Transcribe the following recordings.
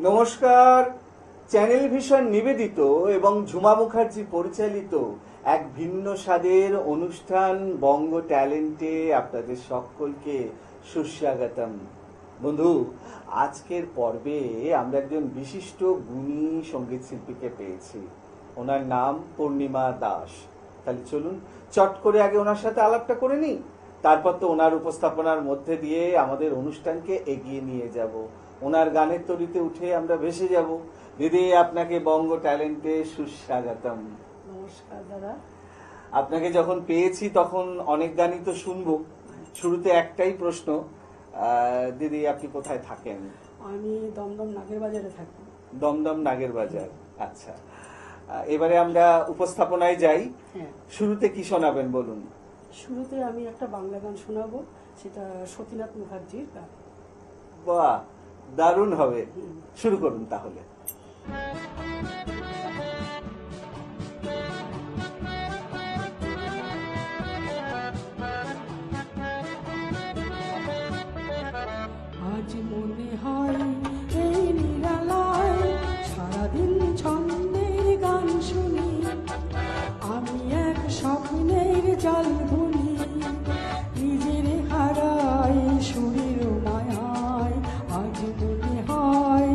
নমস্কার। Channel vision নিবেদিত এবং ঝুমা মুখার্জি পরিচালিত এক ভিন্ন স্বাদের অনুষ্ঠান বঙ্গ ট্যালেন্টে আপনাদের সকলকে সুস্বাগতম। বন্ধু, আজকের পর্বে আমরা একজন বিশিষ্ট গুণী সঙ্গীত শিল্পীকে পেয়েছি। ওনার নাম পূর্ণিমা দাস। তাহলে চলুন চট করে আগে ওনার সাথে আলাপটা করে নিই, তারপর তো ওনার উপস্থাপনার মধ্যে দিয়ে আমাদের অনুষ্ঠানকে এগিয়ে নিয়ে যাব। ওনার গানের তরিতে উঠে আমরা ভেসে যাব। দিদি, আপনাকে বঙ্গ ট্যালেন্টে সুস্বাগতম। নমস্কার দাদা। আপনাকে যখন পেয়েছি তখন অনেক গানই তো শুনবো। শুরুতে একটাই প্রশ্ন, দিদি আপনি কোথায় থাকেন? আমি দমদম নাগের বাজারে থাকি। দমদম নাগের বাজার, আচ্ছা। এবারে আমরা উপস্থাপনায় যাই। হ্যাঁ, শুরুতে কি শোনাবেন বলুন? শুরুতে আমি একটা বাংলা গান শোনাবো, সেটা সতীনাথ মুখার্জির গান। বাহ, দারুণ হবে। শুরু করুন তাহলে। আজ মনে হয় এই নিরালায় সারাদিন ছন্দের গান শুনি, আমি এক স্বপ্নের জাল বুনি, নিজের হারাই সুরের মায়ায়। আজ মনে হয়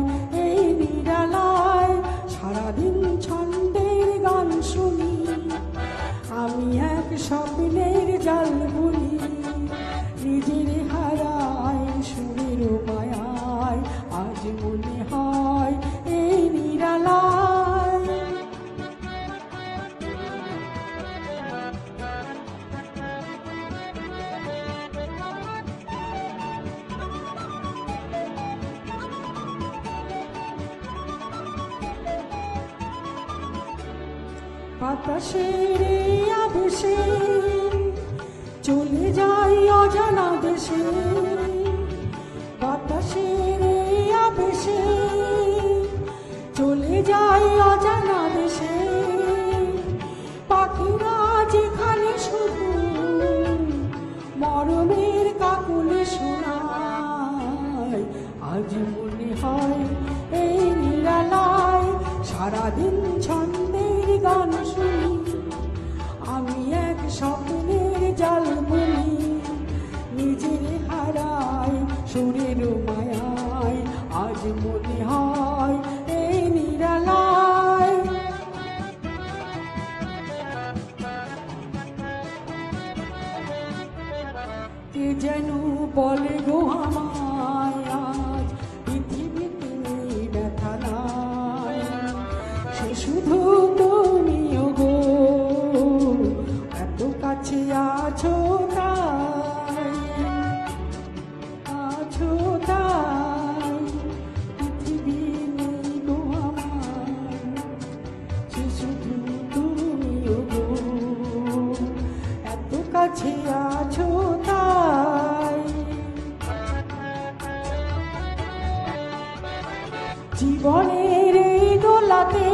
এই নিরালায় সারাদিন ছন্দের গান শুনি, আমি এক স্বপ্নের জাল বুনি, নিজের হারাই সুরের মায়ায়। আজ মনে হয় এই নিরালায়। বাতাসের এই আবেশে চলে যাই অজানা দেশে, বাতাসের এই আবেশে চলে যাই অজানা দেশে, পাখিরা যেখানে শুধু মরমের কাকুলে শোনায়। আজ মনে হয় এই নিরালায় সারাদিন ছন্দের গান শুনি, আমি এক স্বপ্নের জাল বুনি, নিজের হারাই সুরের মায়ায়। আজ মনে হয় এই নিরালায়। কে যেন বলে গো আমায় আজ পৃথিবীতে নেই ব্যথা নাই, সে শুধু তুমিও গো এত কাছে আছো তাই, আছো তাই। পৃথিবী নেই গো আমার, সে শুধু তুমিও গো এত কাছে আছো তাই। জীবনের এই দোলাতে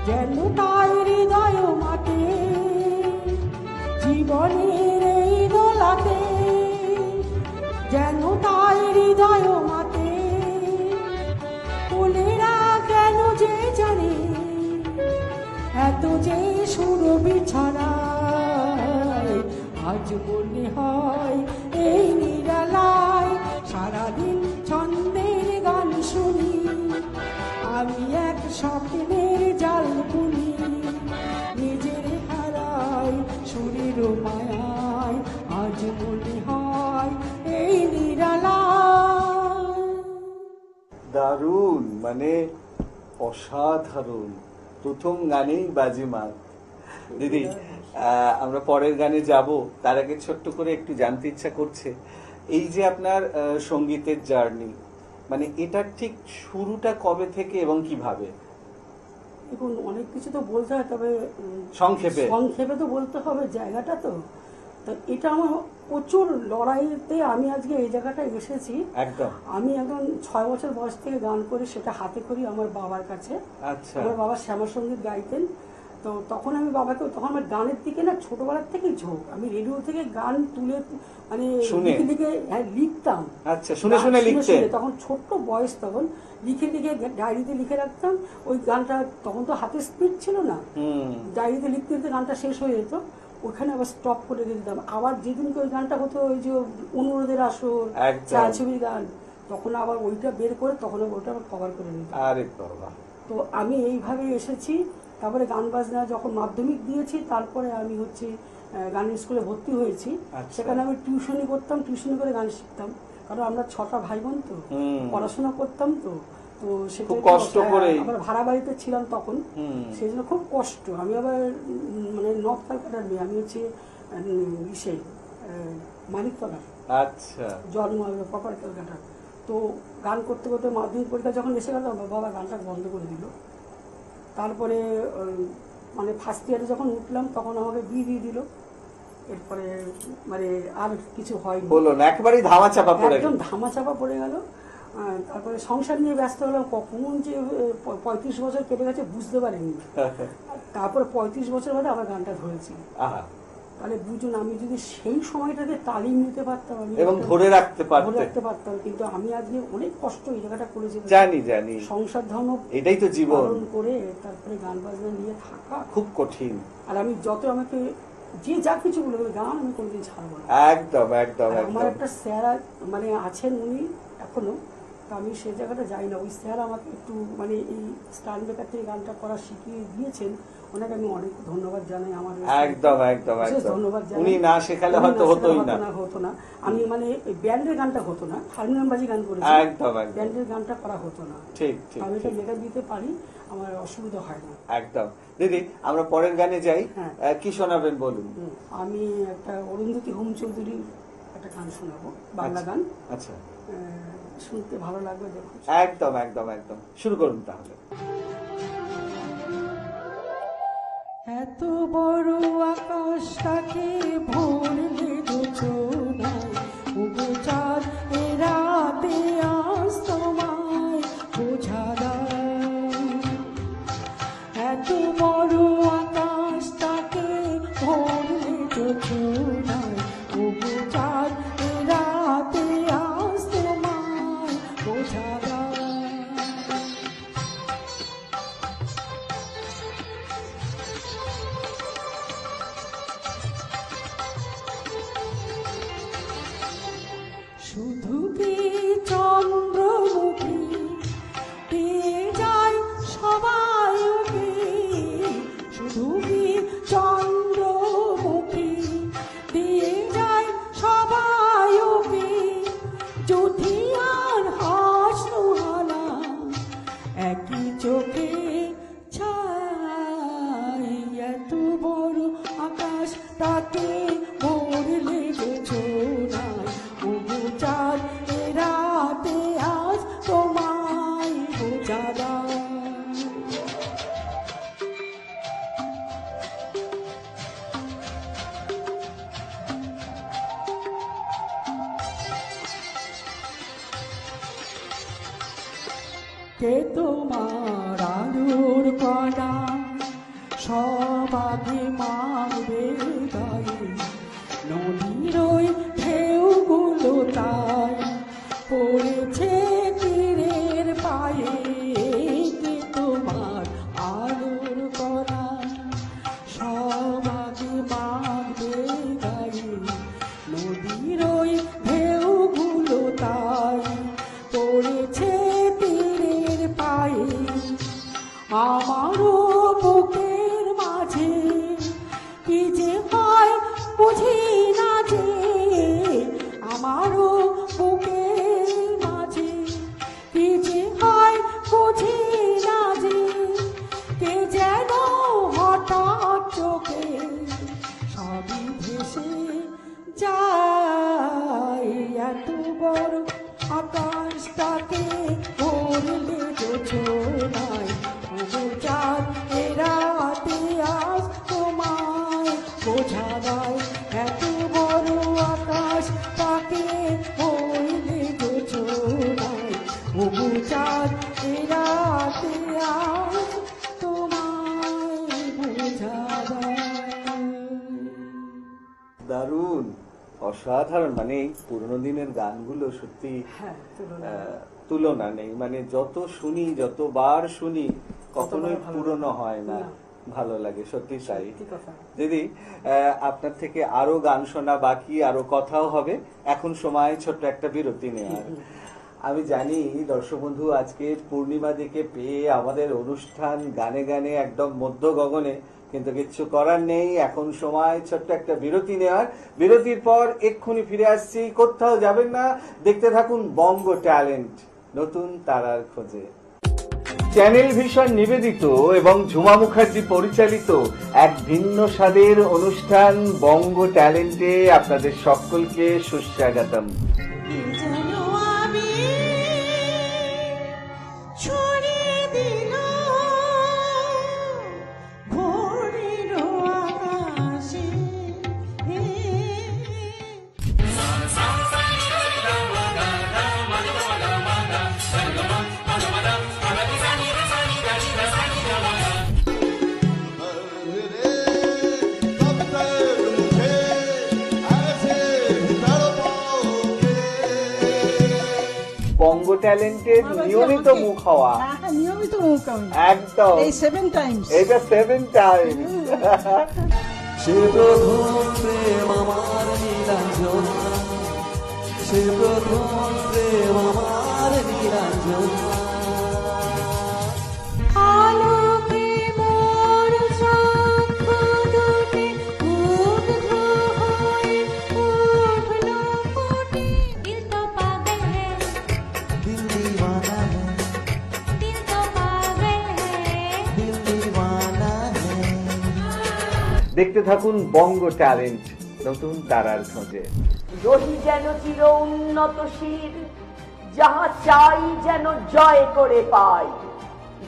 যেন তাই হৃদয় মাতে, জীবনের এই দোলাতে যেন তাই হৃদয় মাতে। কোলেরা কেন যে জানে এত যে সুরভি ছড়ায়। আজ মনে হয় এই নিরালায় সারাদিন ছন্দের গান শুনি, আমি এক স্বপ্নের জাল বুনি, নিজের হারাই সুরের মায়ায়। আজ মনে হয় এই নিরালায়। দারুণ, মানে অসাধারণ। প্রথম গানেই বাজিমাত। দিদি, আমরা পরের গানে যাব, তার আগে ছোট্ট করে একটু জানতে ইচ্ছা করছে, এই যে আপনার সঙ্গীতের জার্নি, মানে এটার ঠিক শুরুটা কবে থেকে এবং কিভাবে? দেখুন, অনেক কিছু তো বলতে হয়, তবে সংক্ষেপে সংক্ষেপে তো বলতে হবে জায়গাটা। তো এটা আমার প্রচুর লড়াইতে আমি আজকে এই জায়গাটায় এসেছি। একদম। আমি এখন 6 বছর বয়স থেকে গান করি, সেটা হাতে করি আমার বাবার কাছে। আচ্ছা। আমার বাবা শ্যামা সঙ্গীত গাইতেন। তো তো তখন আমি বাবাকে, তখন আমার গানের দিকে না ছোটবেলার থেকেই ঝোঁক, আমি রেডিও থেকে গান তুলে মানে শুনে? লিখে লিখে লিখতাম। আচ্ছা, শুনে শুনে লিখতেন? তখন ছোট্ট বয়স, তখন লিখে লিখে ডায়েরিতে লিখে রাখতাম ওই গানটা। তখন তো হাতে স্পিড ছিল না, ডায়েরিতে লিখতে লিখতে গানটা শেষ হয়ে যেত, ওখানে আবার স্টপ করে দিতাম। আবার যেদিনকে ওই গানটা হতো, ওই যে অনুরোধের আসর, ছায়াছবির গান, তখন আবার ওইটা বের করে তখন ওইটা আবার কভার করে নিতাম। আরে বাবা! তো আমি এইভাবে এসেছি। তারপরে গান বাজনা যখন মাধ্যমিক দিয়েছি, তারপরে আমি হচ্ছে গানের স্কুলে ভর্তি হয়েছি। সেখানে আমি টিউশনি করতাম, টিউশনি করে গান শিখতাম, কারণ আমরা 6টা ভাই বোন, তো পড়াশোনা করতাম। তো তো সেটা কষ্ট করে আবার ভাড়া বাড়িতে ছিলাম তখন, সেই জন্য খুব কষ্ট। আমি আবার মানে নর্থ ক্যালকাটার মেয়ে, আমি হচ্ছে ইসে মানিকতলা, আচ্ছা, জন্ম প্রপার ক্যালকাটা। তো গান করতে করতে মাধ্যমিক পরীক্ষা যখন এসে গেল, বাবা গানটা বন্ধ করে দিল। তারপরে মানে ফার্স্ট ইয়ারে যখন উঠলাম, তখন আমাকে বিয়ে দিয়ে দিল। এরপরে মানে আর কিছু হয়নি, বলো না, একেবারেই ধামাচাপা পড়ে গেল, একদম ধামাচাপা পড়ে গেল। তারপরে সংসার নিয়ে ব্যস্ত হলাম, কখন যে 35 বছর কেটে গেছে বুঝতে পারিনি। তারপরে 35 বছর বাদে আবার গানটা ধরেছি। তাহলে বুঝুন, আমি যদি সেই সময়টাতে তালিম নিতে পারতাম, আমি এবং ধরে রাখতে পারতাম, কিন্তু আমি আজকে অনেক কষ্ট এই জায়গাটা করেছি। জানি সংসার ধর্ম, এটাই তো জীবন করে তারপরে গান বাজনা নিয়ে থাকা খুব কঠিন। আর আমি যত আমাকে যে যা কিছু বলে, গান আমি কোনোদিন ছাড়বো না। একদম একদম। আমার একটা স্যার মানে আছেন, উনি এখনো, তো আমি সেই জায়গাটা যাই না। ওই স্যার আমাকে একটু মানে এই স্টার মেকার থেকে গানটা করা শিখিয়ে দিয়েছেন, ওনাকে আমি অনেক ধন্যবাদ জানাই। আমার একদম একদম ধন্যবাদ জানাই। উনি না শেখালে হয়তো হতোই না। আমি মানে ব্যান্ডের গানটা হতো না, হারমোনিয়াম বাজি গান করেছি, একদম ব্যান্ডের গানটা করা হতো না। ঠিক ঠিক, আমি এটা লেখা দিতে পারি, আমার অসুবিধা হয় না। একদম। দিদি, আমরা পরের গানে যাই। কি শোনাবেন বলুন? আমি একটা অরুন্ধতী হোম চৌধুরীর একটা গান শোনাবো, বাংলা গান। আচ্ছা, শুনতে ভালো লাগবে, দেখুন। একদম একদম একদম, শুরু করুন তাহলে। এত বড় আকাশটাকে ভরলে যোজনায়, ওগো চাঁদ এ রাতে আজ তোমায় বোঝা দাও। এত বড় আকাশটাকে ভরলে যোজনায়, ওগো চাঁদ এ রাতে আজ তোমায় বোঝা দাও। শুধু কি চন্দ্রমুখী পেয়ে যায় সবাই ওকে, শুধু কি চন্দ্রমুখী পেয়ে যায় সবাই ওকে, জ্যোতি আর হাসনোহানা একই চোখে ছাই। এত বড় আকাশ তাকে ভরলে যোজনায়, ওগো চাঁদ এ রাতে আজ তোমায় বোঝা দাও। কে তোমার আলোর কণা সব আগে মারবে গায়ে, নদীর ওই ঢেউগুলো তাই পড়েছে তীরের পায়ে। কে তোমার আলোর কণা সব আগে মারবে গায়ে, নদীর ওই ঢেউগুলো তাই পড়েছে তীরের পায়ে। আমারও বুকের মাঝে কি যে হয় বুঝি না যে, আমারও বুকের মাঝে কি যে হয় বুঝি না যে, কে যেন হঠাৎ চোখে সবই ভেসে যায়। এত বড় আকাশটাকে ভরলে যোজনায়, ওগো চাঁদ এ রাতে আজ তোমায় বোঝা দাও। এত বড় আকাশটাকে ভরলে যোজনায়, ওগো চাঁদ এ রাতে আজ তোমায় বোঝা দারুণ, অসাধারণ। মানে এই পুরোনো দিনের গানগুলো সত্যি হ্যাঁ, তুলনা তুলনা নেই। মানে যত শুনি, যতবার শুনি, কখনোই ততবার ভালো পুরনো লাগে। হয় না, না। ভালো লাগে, সত্যি তাই। সত্যি কথা। দিদি, আপনার থেকে আরো গান শোনা বাকি, আরো কথাও হবে। এখন সময় ছোট্ট একটা বিরতি নেওয়ার। আমি জানি দর্শক বন্ধু আজকে পূর্ণিমা দিকে পেয়ে আমাদের অনুষ্ঠান গানে গানে একদম মধ্য গগনে, কিন্তু কিচ্ছু করার নেই। এখন সময় ছোট্ট একটা বিরতি নেওয়ার। বিরতির পর এক্ষুনি ফিরে আসছি, কোথাও যাবেন না, দেখতে থাকুন বঙ্গ ট্যালেন্ট, নতুন তারার খোঁজে। চ্যানেল ভিশন নিবেদিত এবং ঝুমা মুখার্জি পরিচালিত এক ভিন্ন স্বাদের অনুষ্ঠান বঙ্গ ট্যালেন্টে আপনাদের সকলকে সুস্বাগতম। যেন আমি ছড়িয়ে দিল ভোরের আকাশে। कब तक मुझे ऐसे तड़पाओगे? বঙ্গ ট্যালেন্টের নিয়মিত মুখ হওয়া, হ্যাঁ, নিয়মিত মুখ আমি। একদম এই 7 টাইমস। এটা 7 টাইম। সে প্রথম প্রেম আমার নীলাঞ্জনা, সে প্রথম প্রেম আমার নীলাঞ্জনা। আলোকে মোর চক্ষু দুটি মুগ্ধ হয়ে উঠল ফুটে। दिल तो पागल है, দিল দিওয়ানা है, दिल तो पागल है। দিল দিওয়ানা है। দেখতে থাকুন বঙ্গ ট্যালেন্ট, নতুন তারার খোঁজে। রহি যেন চির উন্নত শির, যাহা চাই যেন জয় করে পাই,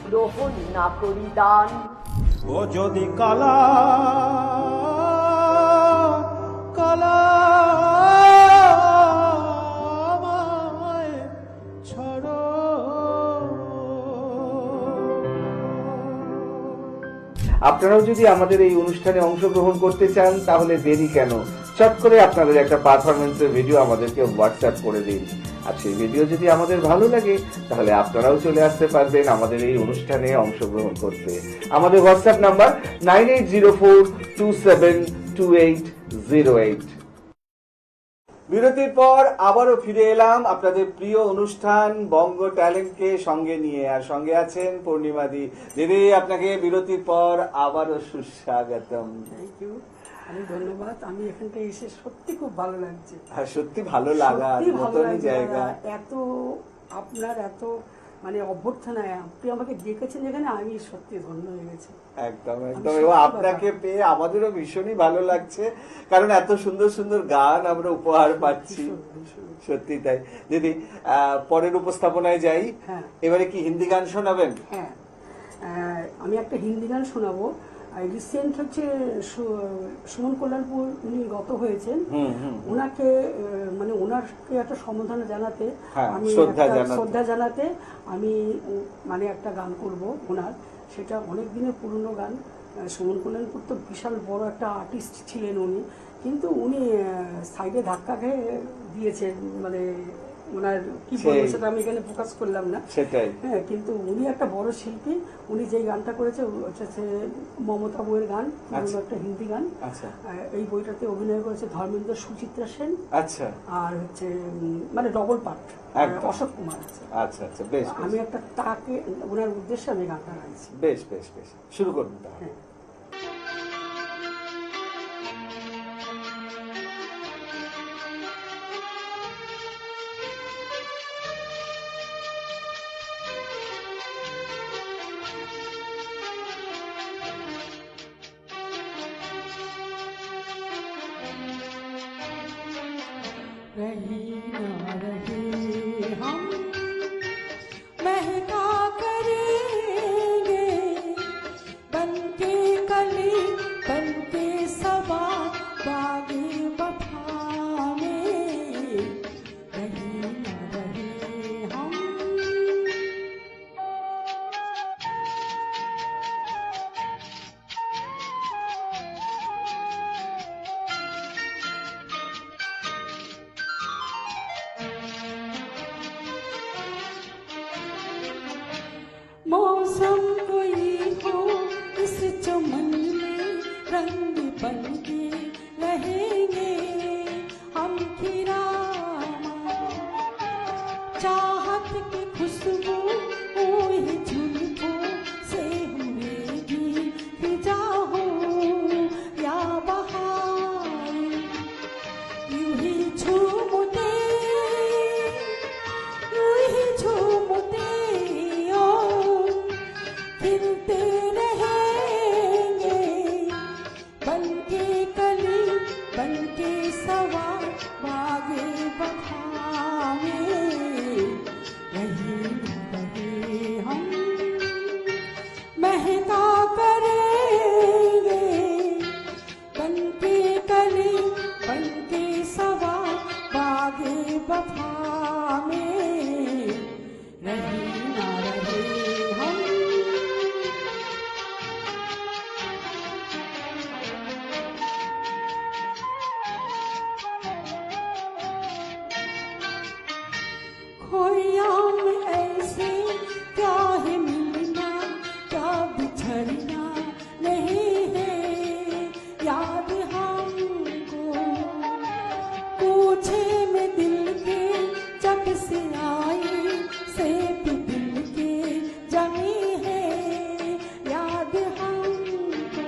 গ্রহণ না করি দান। ও যদি কালা কালা আমায় ছাড়ো। আপনারাও যদি আমাদের এই অনুষ্ঠানে অংশগ্রহণ করতে চান তাহলে দেরি কেন, চট করে আপনাদের একটা পারফরমেন্সের ভিডিও আমাদেরকে হোয়াটসঅ্যাপ করে দিন। আর সেই ভিডিও যদি আমাদের ভালো লাগে তাহলে আপনারাও চলে আসতে পারবেন আমাদের এই অনুষ্ঠানে অংশগ্রহণ করতে। আমাদের হোয়াটসঅ্যাপ নাম্বার 9804272808। বিরতির পর আবারও ফিরে এলাম আপনাদের প্রিয় অনুষ্ঠান বঙ্গ ট্যালেন্টকে সঙ্গে নিয়ে, আর সঙ্গে আছেন পূর্ণিমা দি। দিদি, আপনাকে বিরতির পর আবারও সুস্বাগতম। থ্যাংক ইউ, অনেক ধন্যবাদ। আমি এখানটা এসে সত্যি খুব ভালো লাগছে। আর সত্যি ভালো লাগার সত্যি ভালো মতনই লাগছে জায়গা। দাদা। এত আপনার এত মানে অভ্যর্থনায় আপনি আমাকে ডেকেছেন এখানে, আমি সত্যি ধন্য হয়ে গেছি। একদম একদম। সত্যি এবং কথা। আপনাকে পেয়ে আমাদেরও ভীষণই ভালো লাগছে, কারণ এত সুন্দর সুন্দর গান আমরা উপহার পাচ্ছি। ভীষণ, ভীষণ। সত্যি তাই। দিদি, পরের উপস্থাপনায় যাই। হ্যাঁ। এবারে কি হিন্দি গান শোনাবেন? হ্যাঁ, আমি একটা হিন্দি গান শোনাবো। রিসেন্ট হচ্ছে সুমন কল্যাণপুর, উনি গত হয়েছেন। ওনাকে মানে ওনাকে একটা সম্বোধনা জানাতে, হ্যাঁ, আমি শ্রদ্ধা একটা জানাতে। শ্রদ্ধা জানাতে আমি মানে একটা গান করব ওনার। সেটা অনেক দিনের পুরনো গান। সুমন কল্যাণপুর তো বিশাল বড় একটা আর্টিস্ট ছিলেন উনি, কিন্তু উনি সাইডে ধাক্কা খেয়ে দিয়েছেন। মানে ওনার কি বলবো সেই। সেটা আমি এখানে ফোকাস করলাম না। সেটাই। হ্যাঁ, কিন্তু উনি একটা বড় শিল্পী। উনি যেই গানটা করেছে হচ্ছে মমতা বইয়ের গান, পুরনো একটা হিন্দি গান। আচ্ছা এই বইটাতে অভিনয় করেছে ধর্মেন্দ্র, সুচিত্রা সেন, আচ্ছা আর হচ্ছে মানে ডবল পার্ট একদম। অশোক কুমার আছে। আচ্ছা আচ্ছা, বেশ আমি বেশ একটা তাকে ওনার উদ্দেশ্যে আমি গানটা গাইছি। বেশ বেশ বেশ, শুরু করুন তাহলে। হ্যাঁ। रही ना रही हम महका करेंगे, बनके कली बनके सबा बागी वफा में, रही ना रही हम। मौसम कोई हो इस चमन में रंग बन के रहेंगे हम खिरामा चाहत की खुशबू ओए झुलको से हुए भी फिजा हो या बहार यूं ही झूमते ओ खिलते रहेंगे बनके कली बनके सवार बागे बखा में रहे हम महका करेंगे बनके कली बनके सवार बागे बखा में रहे ना रहे हम खोयाम ऐसे क्या है मिलना क्या बिछड़ना नहीं है याद हमको पूछे में दिल के जग से आई से भी दिल के जमी है याद हमको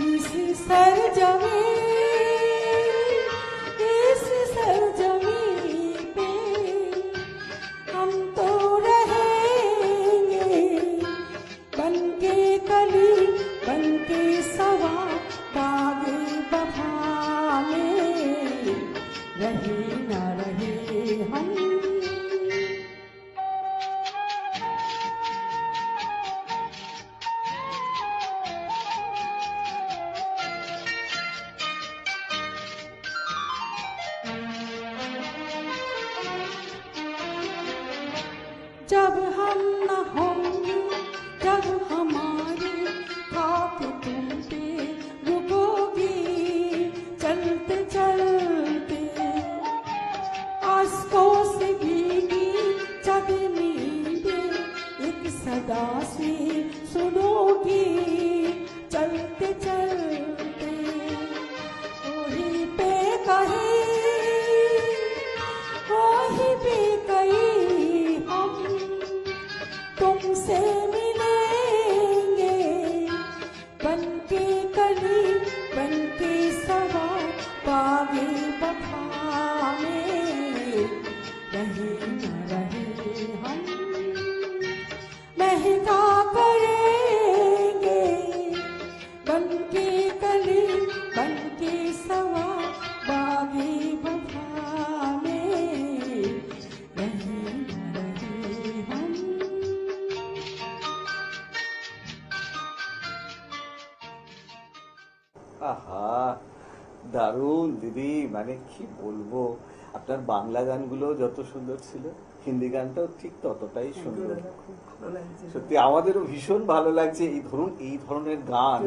इस सरजमी पे हम तो रहेंगे बनके कली बनके सवार बागे बहा में रहे ना रहे हम जब हम न होंगे जब हमारे खाक तुम पे रुकोगी चलते चलते आंसुओं से भीगी जब नींदें एक सदा से सुनोगी चलते चलते वही पे कहीं वही पे कहीं हम तुमसे मिलेंगे बनके कली बनके सवार बागे बखा में रहे न रहे हम महका करेंगे बनके कली बनके सवार बागे बखा में रहे न रहे हम আহা দারুণ দিদি, মানে কি বলবো, আপনার বাংলা গানগুলো যত সুন্দর ছিল হিন্দি গানটাও ঠিক ততটাই সুন্দর। সত্যি আমাদেরও ভীষণ ভালো লাগছে এই ধরুন এই ধরনের গান।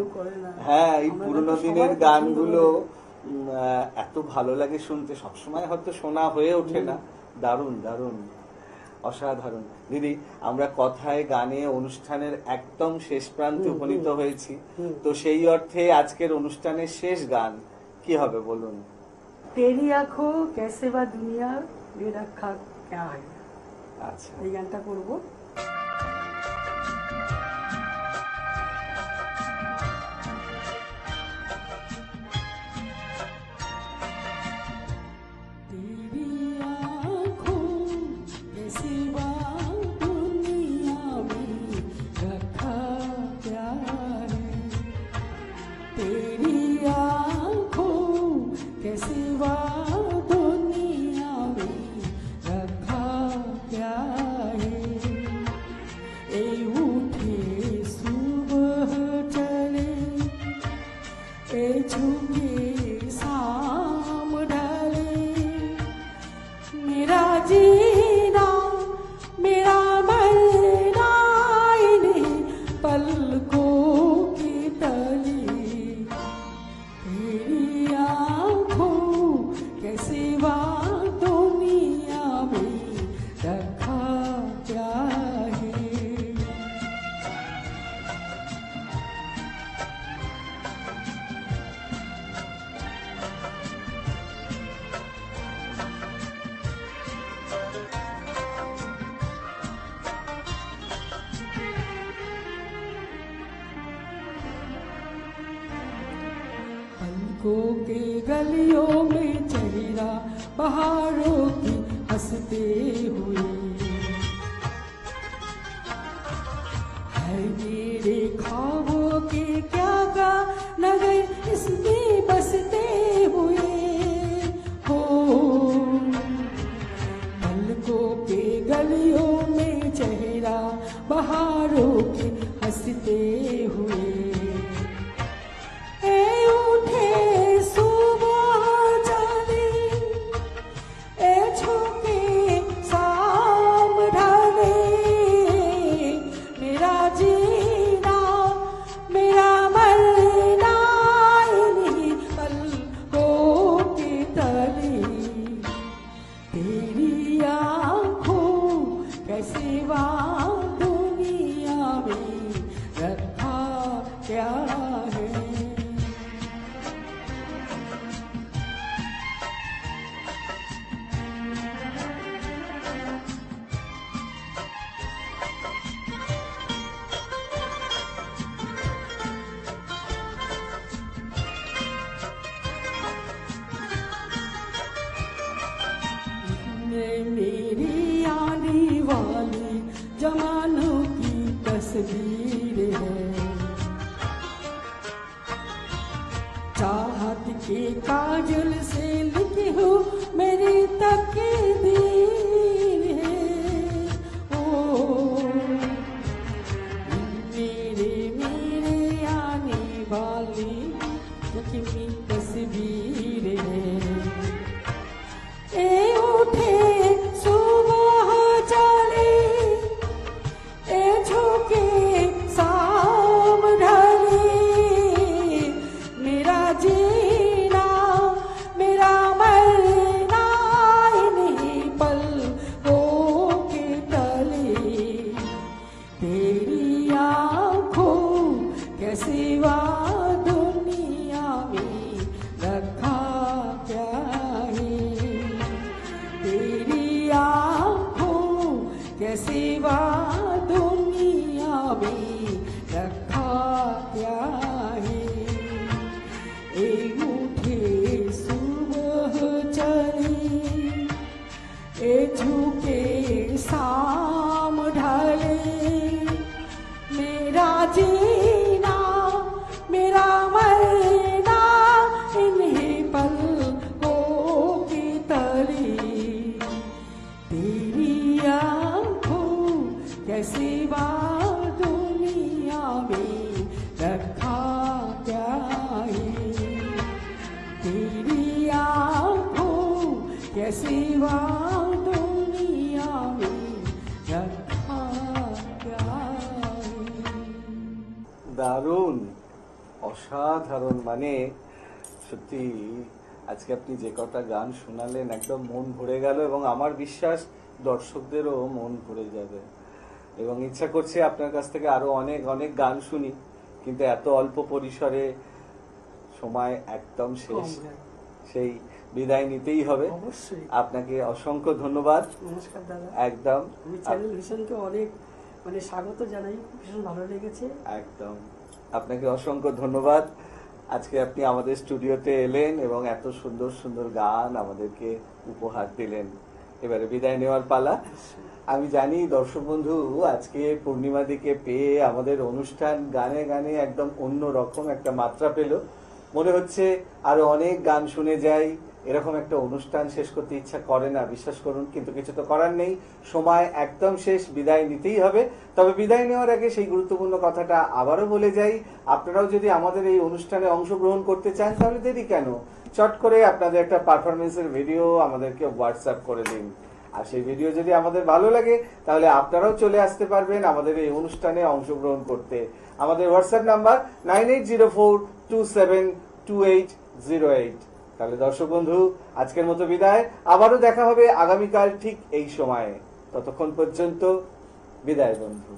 হ্যাঁ, এই পুরোনো দিনের গানগুলো এত ভালো লাগে শুনতে, সবসময় হয়তো শোনা হয়ে ওঠে না। দারুণ দারুণ, অসাধারণ দিদি। আমরা কথায় গানে অনুষ্ঠানের একদম শেষ প্রান্তে উপনীত হয়েছি, তো সেই অর্থে আজকের অনুষ্ঠানের শেষ গান কি হবে বলুন? तेरी आँखों कैसे बा दुनिया बेरखा क्या है, আচ্ছা, এই গানটা করবো। तेरी आँखों कैसे बा दुनिया में रखा क्या है, तेरी आँखों कैसे बा दुनिया में रखा क्या है। पलकों के गलियों में चेहरा बहारों की हंसते हुए है मेरे ख्वाबों के क्या गा नगर इसमें बसते हुए हो पलकों के गलियों में चेहरा बहारों के हंसते हुए ए उठे सुबह जाने ए झुके शाम ढले मेरा जीना मेरा मरना इन्हीं पलकों के तले तेरी आँखों कैसे दुनिया में रखा क्या है मेरी आने वाली जमानों की तस्वीर है चाहत के काजल से लिखी हूँ मेरी तकदीर है ओ मेरे आने वाली की तस्वीर है ए उठे सुबह चले ए झुके शाम ढले मेरा जीना मेरा मरना इन्हीं पलकों के तले तेरी आँखों के सिवा दुनिया में रखा क्या है तेरी आँखों के सिवा दुनिया में रखा क्या है ए उठे सुबह चले ए झुके शाम ढले मेरा जीना मेरा मरना इन्हीं पलकों की तले तेरी आँखों के सिवा दुनिया में रखा क्या है तेरी आँखों के सिवा दुनिया में रखा क्या है দারুণ, অসাধারণ, মানে সত্যি আজকে আপনি যে কটা গান শোনালেন একদম মন ভরে গেল এবং আমার বিশ্বাস দর্শকদেরও মন ভরে যাবে এবং ইচ্ছা করছে আপনার কাছ থেকে আরো অনেক অনেক গান শুনি, কিন্তু এত অল্প পরিসরে সময় একদম শেষ, সেই বিদায় নিতেই হবে। অবশ্যই আপনাকে অসংখ্য ধন্যবাদ। নমস্কার দাদা, একদম আমি চ্যানেল ভিশনকে অনেক স্বাগত জানাই, ভীষণ ভালো লেগেছে। একদম আপনাকে অসংখ্য ধন্যবাদ। আজকে আপনি আমাদের স্টুডিওতে এলেন এবং এত সুন্দর সুন্দর গান আমাদেরকে উপহার দিলেন। এবারে বিদায় নেওয়ার পালা। আমি জানি দর্শক বন্ধু আজকে পূর্ণিমা দিকে পেয়ে আমাদের অনুষ্ঠান গানে গানে একদম অন্য রকম একটা মাত্রা পেল। মনে হচ্ছে আরো অনেক গান শুনে যাই, এরকম একটা অনুষ্ঠান শেষ করতে ইচ্ছা করে না, বিশ্বাস করুন, কিন্তু কিছু তো করার নেই, সময় একদম শেষ, বিদায় নিতেই হবে। তবে বিদায় নেওয়ার আগে সেই গুরুত্বপূর্ণ কথাটা আবারও বলে যাই, আপনারাও যদি আমাদের এই অনুষ্ঠানে অংশগ্রহণ করতে চান তাহলে দেরি কেন, চট করে আপনাদের একটা পারফরমেন্সের ভিডিও আমাদেরকে হোয়াটসঅ্যাপ করে দিন। আর সেই ভিডিও যদি আমাদের ভালো লাগে তাহলে আপনারাও চলে আসতে পারবেন আমাদের এই অনুষ্ঠানে অংশগ্রহণ করতে। আমাদের হোয়াটসঅ্যাপ নাম্বার 9804272808। তাহলে দর্শক বন্ধু আজকের মতো বিদায়, আবারও দেখা হবে আগামীকাল ঠিক এই সময়ে। ততক্ষণ পর্যন্ত বিদায় বন্ধু।